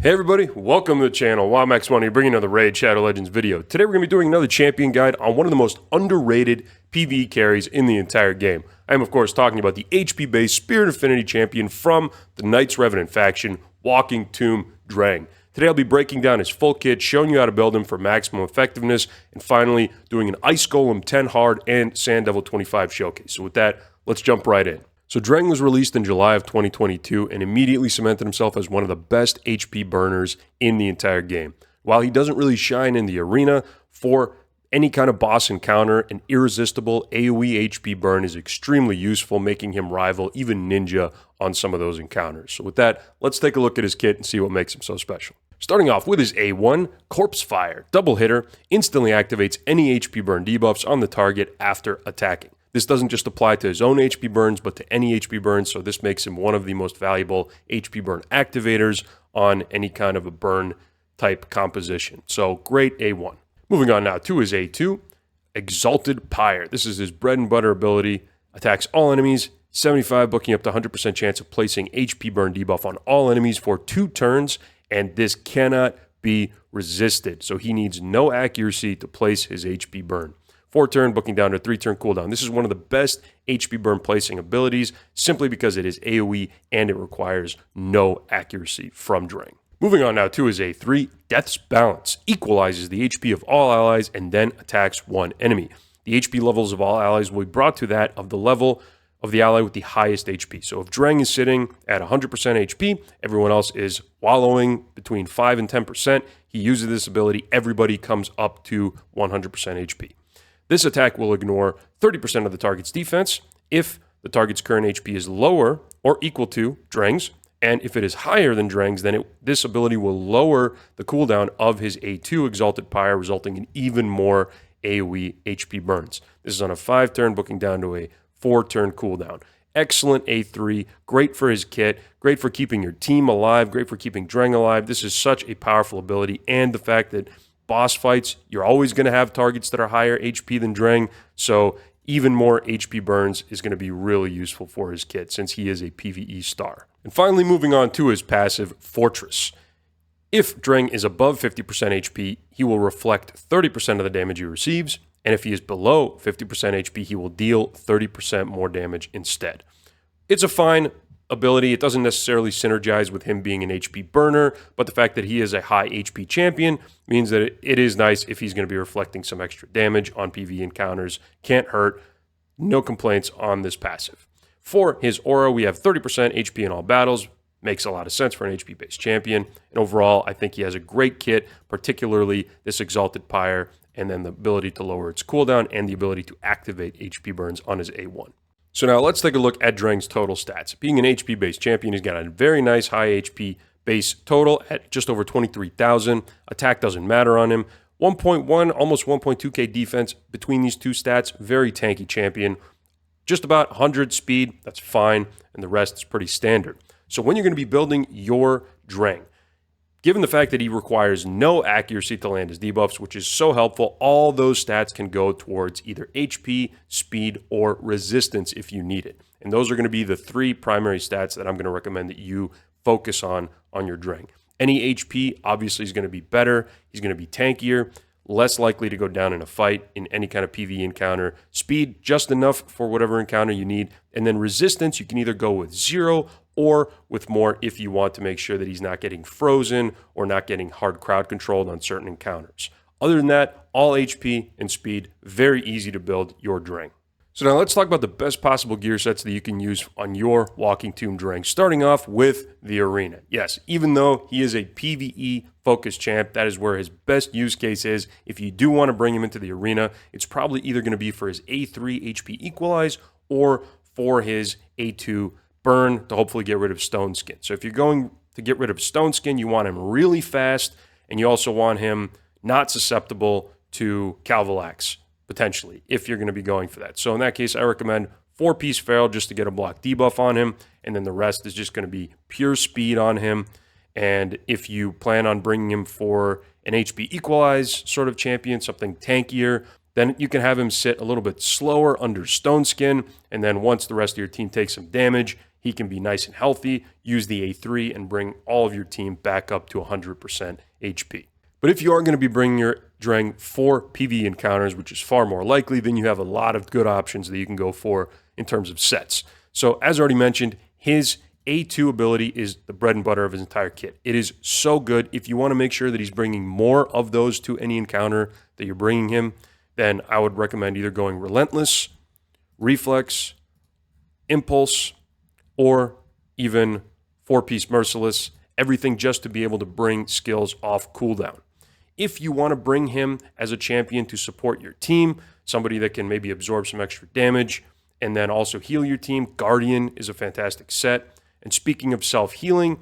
Hey everybody, welcome to the channel. WildMax Money bringing another Raid Shadow Legends video. Today we're going to be doing another champion guide on one of the most underrated PvE carries in the entire game. I am of course talking about the HP based Spirit Affinity champion from the Knights Revenant faction, Walking Tomb Dreng. Today I'll be breaking down his full kit, showing you how to build him for maximum effectiveness, and finally doing an Ice Golem 10 Hard and Sand Devil 25 showcase. So with that, let's jump right in. So Dreng was released in July of 2022 and immediately cemented himself as one of the best HP burners in the entire game. While he doesn't really shine in the arena, for any kind of boss encounter, an irresistible AoE HP burn is extremely useful, making him rival even Ninja on some of those encounters. So with that, let's take a look at his kit and see what makes him so special. Starting off with his A1, Corpse Fire, double hitter, instantly activates any HP burn debuffs on the target after attacking. This doesn't just apply to his own HP burns, but to any HP burns, so this makes him one of the most valuable HP burn activators on any kind of a burn type composition. So great A1. Moving on now to his A2, Exalted Pyre. This is his bread and butter ability, attacks all enemies, 75, booking up to 100% chance of placing HP burn debuff on all enemies for 2 turns, and this cannot be resisted. So he needs no accuracy to place his HP burn. 4-turn, booking down to 3-turn cooldown. This is one of the best HP burn placing abilities simply because it is AoE and it requires no accuracy from Dreng. Moving on now to his A3, Death's Balance. Equalizes the HP of all allies and then attacks one enemy. The HP levels of all allies will be brought to that of the level of the ally with the highest HP. So if Dreng is sitting at 100% HP, everyone else is wallowing between 5 and 10%. He uses this ability, everybody comes up to 100% HP. This attack will ignore 30% of the target's defense if the target's current HP is lower or equal to Dreng's, and if it is higher than Dreng's, then this ability will lower the cooldown of his A2 Exalted Pyre, resulting in even more AoE HP burns. This is on a 5-turn, booking down to a 4-turn cooldown. Excellent A3, great for his kit, great for keeping your team alive, great for keeping Dreng alive. This is such a powerful ability, and the fact that boss fights, you're always going to have targets that are higher HP than Dreng, so even more HP burns is going to be really useful for his kit since he is a PvE star. And finally, moving on to his passive, Fortress. If Dreng is above 50% HP, he will reflect 30% of the damage he receives, and if he is below 50% HP, he will deal 30% more damage instead. It's a fine ability. It doesn't necessarily synergize with him being an HP burner, but the fact that he is a high HP champion means that it is nice if he's going to be reflecting some extra damage on PvE encounters. Can't hurt. No complaints on this passive. For his aura, we have 30% HP in all battles. Makes a lot of sense for an HP-based champion. And overall, I think he has a great kit, particularly this Exalted Pyre, and then the ability to lower its cooldown and the ability to activate HP burns on his A1. So now let's take a look at Dreng's total stats. Being an HP-based champion, he's got a very nice high HP base total at just over 23,000. Attack doesn't matter on him. 1.1, almost 1.2k defense between these two stats. Very tanky champion. Just about 100 speed, that's fine, and the rest is pretty standard. So when you're going to be building your Dreng, given the fact that he requires no accuracy to land his debuffs, which is so helpful, all those stats can go towards either HP, speed, or resistance if you need it. And those are going to be the 3 primary stats that I'm going to recommend that you focus on your Dreng. Any HP obviously is going to be better. He's going to be tankier, less likely to go down in a fight in any kind of PvE encounter. Speed, just enough for whatever encounter you need. And then resistance, you can either go with 0 or with more if you want to make sure that he's not getting frozen or not getting hard crowd controlled on certain encounters. Other than that, all HP and speed, very easy to build your Dreng. So now let's talk about the best possible gear sets that you can use on your Walking Tomb Dreng, starting off with the arena. Yes, even though he is a PvE focused champ, that is where his best use case is. If you do want to bring him into the arena, it's probably either going to be for his A3 HP Equalize or for his A2 burn to hopefully get rid of Stone Skin. So if you're going to get rid of Stone Skin, you want him really fast, and you also want him not susceptible to Calvalax, potentially, if you're going to be going for that. So in that case, I recommend 4-piece Feral just to get a block debuff on him, and then the rest is just going to be pure speed on him. And if you plan on bringing him for an HP Equalize sort of champion, something tankier, Then you can have him sit a little bit slower under Stone Skin, and then once the rest of your team takes some damage, he can be nice and healthy, use the A3, and bring all of your team back up to 100% HP. But if you are going to be bringing your Dreng for PvE encounters, which is far more likely, then you have a lot of good options that you can go for in terms of sets. So as already mentioned, his A2 ability is the bread and butter of his entire kit. It is so good. If you want to make sure that he's bringing more of those to any encounter that you're bringing him, then I would recommend either going Relentless, Reflex, Impulse, or even 4-piece Merciless, everything just to be able to bring skills off cooldown. If you want to bring him as a champion to support your team, somebody that can maybe absorb some extra damage and then also heal your team, Guardian is a fantastic set. And speaking of self-healing,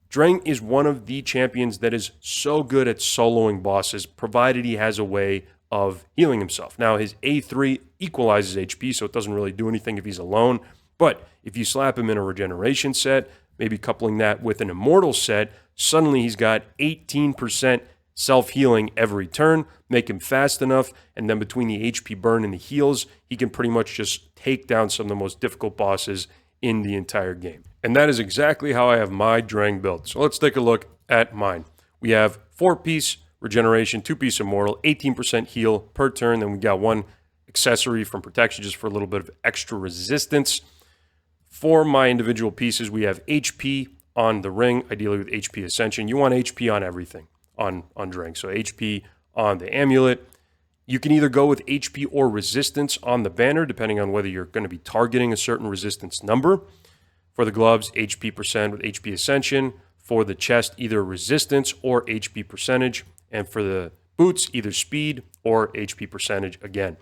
Dreng is one of the champions that is so good at soloing bosses, provided he has a way of healing himself. Now, his A3 equalizes HP, so it doesn't really do anything if he's alone. But if you slap him in a regeneration set, maybe coupling that with an immortal set, suddenly he's got 18% self-healing every turn, make him fast enough, and then between the HP burn and the heals, he can pretty much just take down some of the most difficult bosses in the entire game. And that is exactly how I have my Dreng built. So let's take a look at mine. We have 4-piece regeneration, 2-piece immortal, 18% heal per turn, then we got 1 accessory from protection just for a little bit of extra resistance. For my individual pieces, we have HP on the ring, ideally with HP Ascension. You want HP on everything on Dreng. So HP on the amulet. You can either go with HP or resistance on the banner, depending on whether you're going to be targeting a certain resistance number. For the gloves, HP percent with HP Ascension. For the chest, either resistance or HP percentage. And for the boots, either speed or HP percentage again.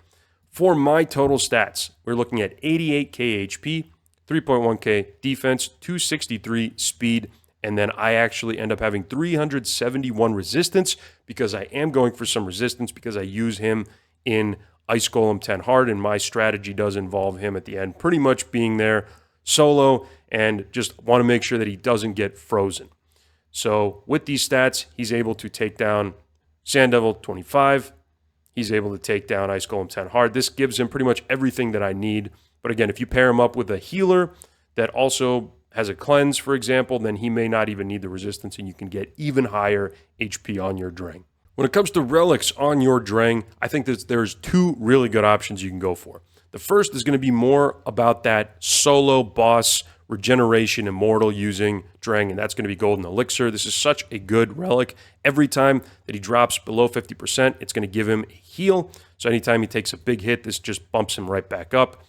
For my total stats, we're looking at 88k HP, 3.1k defense, 263 speed, and then I actually end up having 371 resistance because I am going for some resistance because I use him in Ice Golem 10 Hard, and my strategy does involve him at the end pretty much being there solo and just want to make sure that he doesn't get frozen. So with these stats, he's able to take down Sand Devil 25. He's able to take down Ice Golem 10 Hard. This gives him pretty much everything that I need. But again, if you pair him up with a healer that also has a cleanse, for example, then he may not even need the resistance, and you can get even higher HP on your Dreng. When it comes to relics on your Dreng, I think that there's 2 really good options you can go for. The first is going to be more about that solo boss regeneration immortal using Dreng, and that's going to be Golden Elixir. This is such a good relic. Every time that he drops below 50%, it's going to give him a heal. So anytime he takes a big hit, this just bumps him right back up.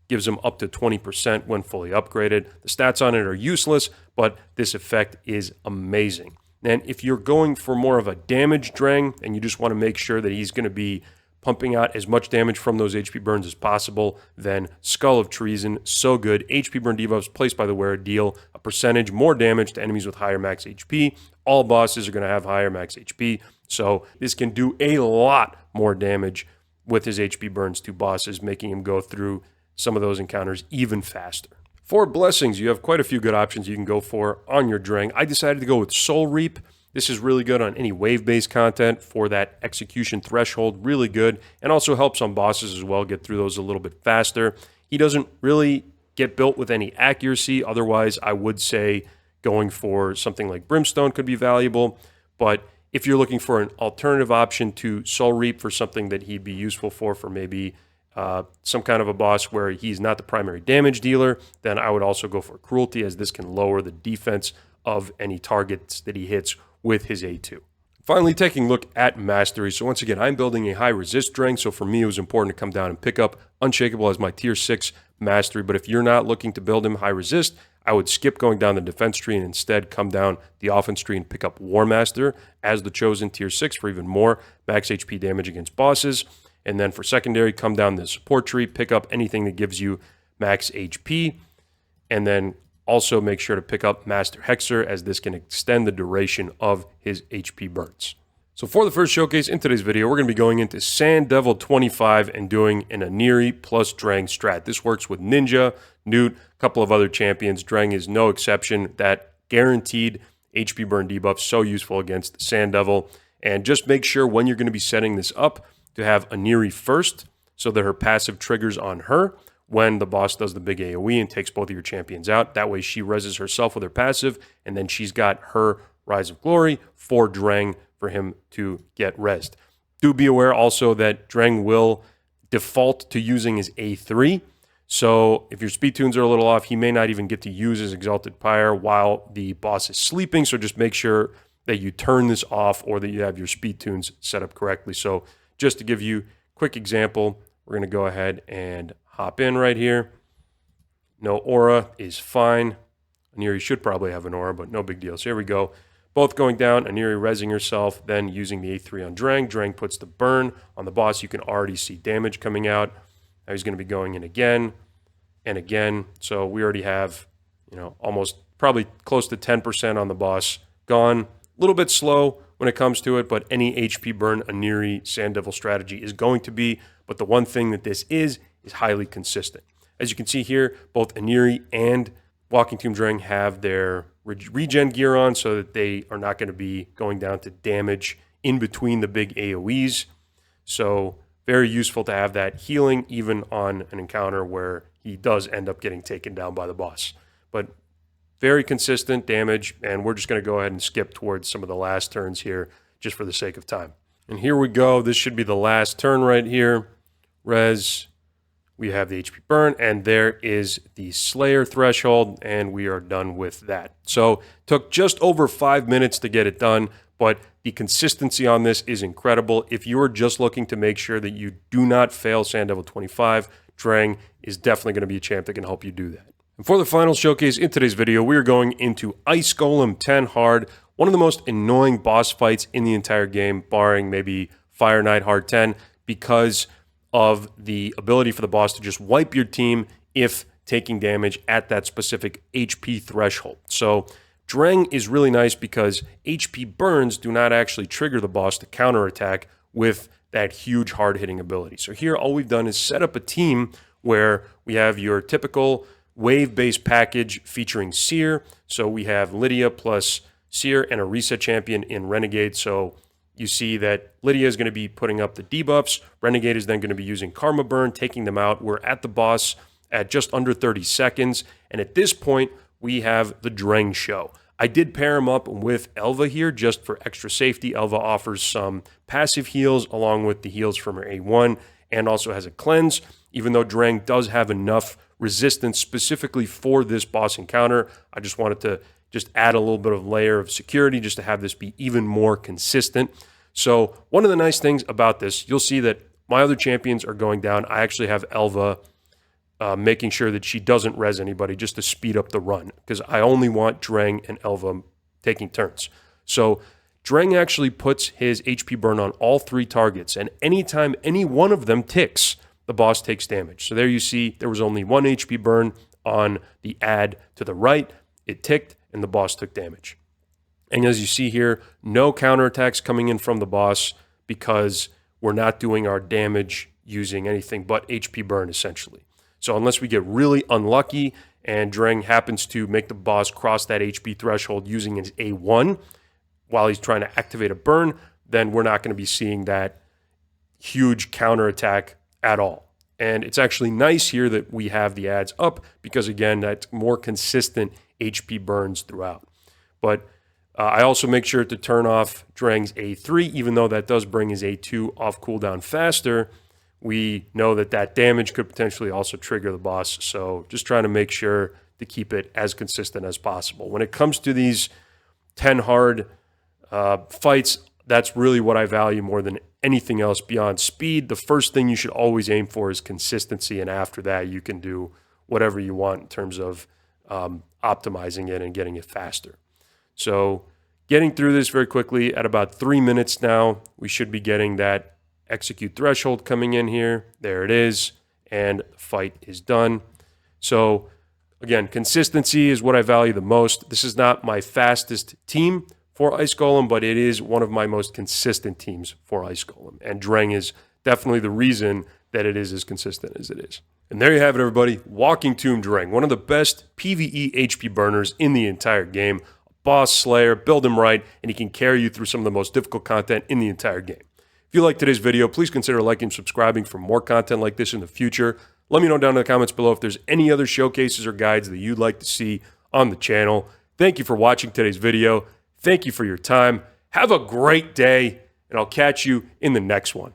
Gives him up to 20% when fully upgraded. The stats on it are useless, but this effect is amazing. And if you're going for more of a damage Dreng and you just want to make sure that he's going to be pumping out as much damage from those HP burns as possible, then Skull of Treason, so good. HP burn debuffs placed by the wearer deal a percentage more damage to enemies with higher max HP. All bosses are going to have higher max HP, so this can do a lot more damage with his HP burns to bosses, making him go through some of those encounters even faster. For blessings, you have quite a few good options you can go for on your Dreng. I decided to go with Soul Reap. This is really good on any wave-based content for that execution threshold, really good, and also helps on bosses as well, get through those a little bit faster. He doesn't really get built with any accuracy, otherwise I would say going for something like Brimstone could be valuable, but if you're looking for an alternative option to Soul Reap for something that he'd be useful for maybe some kind of a boss where he's not the primary damage dealer, then I would also go for Cruelty, as this can lower the defense of any targets that he hits with his A2. Finally, taking a look at Masteries. So once again, I'm building a high resist Dreng, so for me it was important to come down and pick up Unshakable as my tier 6 Mastery, but if you're not looking to build him high resist, I would skip going down the defense tree and instead come down the offense tree and pick up War Master as the chosen tier 6 for even more max HP damage against bosses. And then for secondary, come down the support tree, pick up anything that gives you max HP, and then also make sure to pick up Master Hexer, as this can extend the duration of his HP burns. So for the first showcase in today's video, we're going to be going into Sand Devil 25 and doing an Aniri plus Dreng strat. This works with Ninja, Newt, a couple of other champions. Dreng is no exception. That guaranteed HP burn debuff, so useful against Sand Devil. And just make sure when you're going to be setting this up to have Aniri first so that her passive triggers on her when the boss does the big AoE and takes both of your champions out. That way she reses herself with her passive, and then she's got her Rise of Glory for Dreng for him to get rezzed. Do be aware also that Dreng will default to using his A3. So if your speed tunes are a little off, he may not even get to use his Exalted Pyre while the boss is sleeping. So just make sure that you turn this off or that you have your speed tunes set up correctly. So just to give you a quick example, we're going to go ahead and hop in right here. No aura is fine. Aniri should probably have an aura, but no big deal. So here we go. Both going down, Aniri rezzing herself, then using the A3 on Dreng. Dreng puts the burn on the boss. You can already see damage coming out. Now he's going to be going in again and again. So we already have, almost probably close to 10% on the boss gone. A little bit slow when it comes to it, but any HP burn Aniri Sand Devil strategy is going to be. But the one thing that this is highly consistent. As you can see here, both Aniri and Walking Tomb Dreng have their regen gear on so that they are not going to be going down to damage in between the big AoEs. So very useful to have that healing even on an encounter where he does end up getting taken down by the boss. But very consistent damage, and we're just going to go ahead and skip towards some of the last turns here just for the sake of time. And here we go. This should be the last turn right here. Res, we have the HP burn, and there is the Slayer threshold, and we are done with that. So took just over 5 minutes to get it done, but the consistency on this is incredible. If you are just looking to make sure that you do not fail Sand Devil 25, Dreng is definitely going to be a champ that can help you do that. And for the final showcase in today's video, we are going into Ice Golem 10 Hard, one of the most annoying boss fights in the entire game, barring maybe Fire Knight Hard 10, because of the ability for the boss to just wipe your team if taking damage at that specific HP threshold. So Dreng is really nice because HP burns do not actually trigger the boss to counterattack with that huge hard-hitting ability. So here all we've done is set up a team where we have your typical wave-based package featuring Seer. So we have Lydia plus Seer and a reset champion in Renegade. So you see that Lydia is going to be putting up the debuffs. Renegade is then going to be using Karma Burn, taking them out. We're at the boss at just under 30 seconds. And at this point, we have the Dreng show. I did pair him up with Elva here just for extra safety. Elva offers some passive heals along with the heals from her A1 and also has a cleanse. Even though Dreng does have enough resistance specifically for this boss encounter, I just wanted to just add a little bit of layer of security just to have this be even more consistent. So one of the nice things about this, you'll see that my other champions are going down. I actually have Elva making sure that she doesn't res anybody just to speed up the run because I only want Dreng and Elva taking turns. So Dreng actually puts his HP burn on all 3 targets, and anytime any one of them ticks, the boss takes damage. So there you see there was only 1 HP burn on the ad to the right. It ticked, and the boss took damage. And as you see here, no counterattacks coming in from the boss because we're not doing our damage using anything but HP burn, essentially. So unless we get really unlucky and Dreng happens to make the boss cross that HP threshold using his A1 while he's trying to activate a burn, then we're not going to be seeing that huge counterattack at all. And it's actually nice here that we have the ads up because, again, that's more consistent HP burns throughout. But I also make sure to turn off Dreng's A3, even though that does bring his A2 off cooldown faster. We know that that damage could potentially also trigger the boss, so just trying to make sure to keep it as consistent as possible. When it comes to these 10 hard fights, that's really what I value more than anything else beyond speed. The first thing you should always aim for is consistency, and after that you can do whatever you want in terms of optimizing it and getting it faster. So getting through this very quickly at about 3 minutes now, we should be getting that execute threshold coming in here. There it is, and the fight is done. So again, consistency is what I value the most. This is not my fastest team for Ice Golem, but it is one of my most consistent teams for Ice Golem. And Dreng is definitely the reason that it is as consistent as it is. And there you have it, everybody. Walking Tomb Dreng, one of the best PvE HP burners in the entire game. Boss slayer, build him right, and he can carry you through some of the most difficult content in the entire game. If you liked today's video, please consider liking and subscribing for more content like this in the future. Let me know down in the comments below if there's any other showcases or guides that you'd like to see on the channel. Thank you for watching today's video. Thank you for your time. Have a great day, and I'll catch you in the next one.